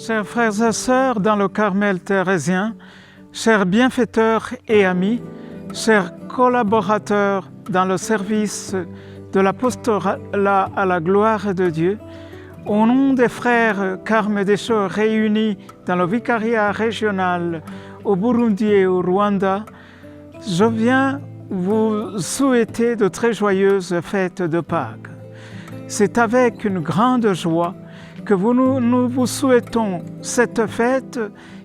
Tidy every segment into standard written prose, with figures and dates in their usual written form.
Chers frères et sœurs dans le Carmel thérésien, chers bienfaiteurs et amis, chers collaborateurs dans le service de l'apostolat à la gloire de Dieu, au nom des frères Carme Deschaux réunis dans le vicariat régional au Burundi et au Rwanda, je viens vous souhaiter de très joyeuses fêtes de Pâques. C'est avec une grande joie que nous vous souhaitons cette fête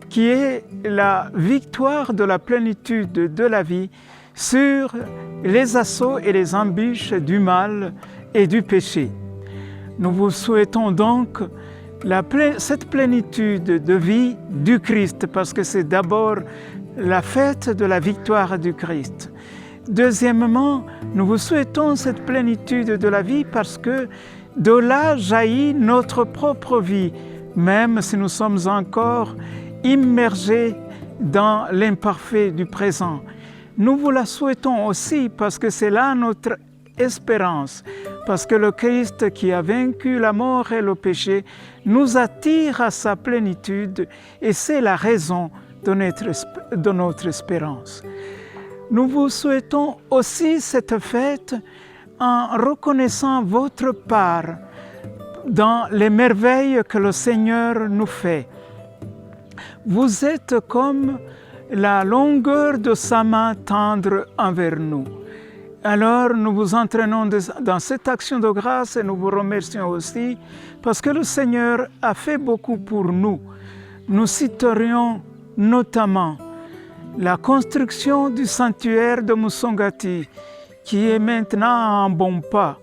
qui est la victoire de la plénitude de la vie sur les assauts et les embûches du mal et du péché. Nous vous souhaitons donc cette plénitude de vie du Christ, parce que c'est d'abord la fête de la victoire du Christ. Deuxièmement, nous vous souhaitons cette plénitude de la vie parce que de là jaillit notre propre vie, même si nous sommes encore immergés dans l'imparfait du présent. Nous vous la souhaitons aussi parce que c'est là notre espérance, parce que le Christ qui a vaincu la mort et le péché nous attire à sa plénitude et c'est la raison de notre espérance. Nous vous souhaitons aussi cette fête en reconnaissant votre part dans les merveilles que le Seigneur nous fait. Vous êtes comme la longueur de sa main tendre envers nous. Alors nous vous entraînons dans cette action de grâce et nous vous remercions aussi parce que le Seigneur a fait beaucoup pour nous. Nous citerions notamment la construction du sanctuaire de Musongati, qui est maintenant en bon pas,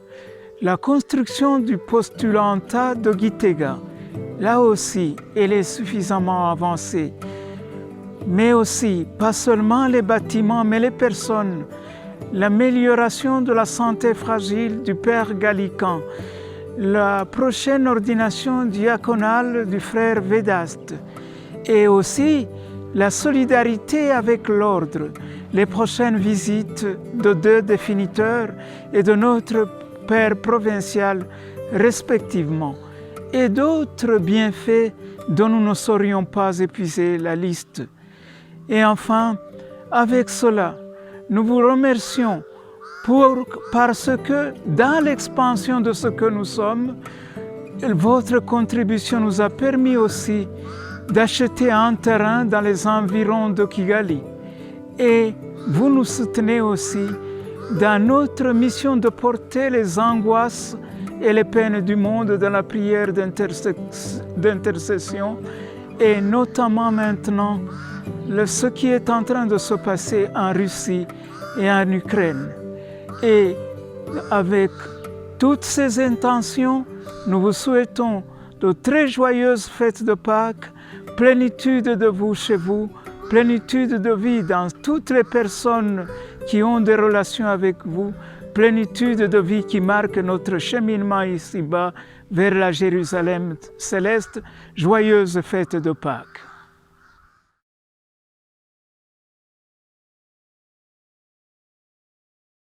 la construction du postulantat de Gitega, là aussi, elle est suffisamment avancée. Mais aussi, pas seulement les bâtiments, mais les personnes, l'amélioration de la santé fragile du Père Gallican, la prochaine ordination diaconale du Frère Vedaste, et aussi la solidarité avec l'ordre, les prochaines visites de deux définiteurs et de notre Père provincial respectivement, et d'autres bienfaits dont nous ne saurions pas épuiser la liste. Et enfin, avec cela, nous vous remercions parce que dans l'expansion de ce que nous sommes, votre contribution nous a permis aussi d'acheter un terrain dans les environs de Kigali. Et vous nous soutenez aussi dans notre mission de porter les angoisses et les peines du monde dans la prière d'intercession et notamment maintenant ce qui est en train de se passer en Russie et en Ukraine. Et avec toutes ces intentions, nous vous souhaitons de très joyeuses fêtes de Pâques, plénitude de vous chez vous, plénitude de vie dans toutes les personnes qui ont des relations avec vous, plénitude de vie qui marque notre cheminement ici-bas vers la Jérusalem céleste. Joyeuses fêtes de Pâques.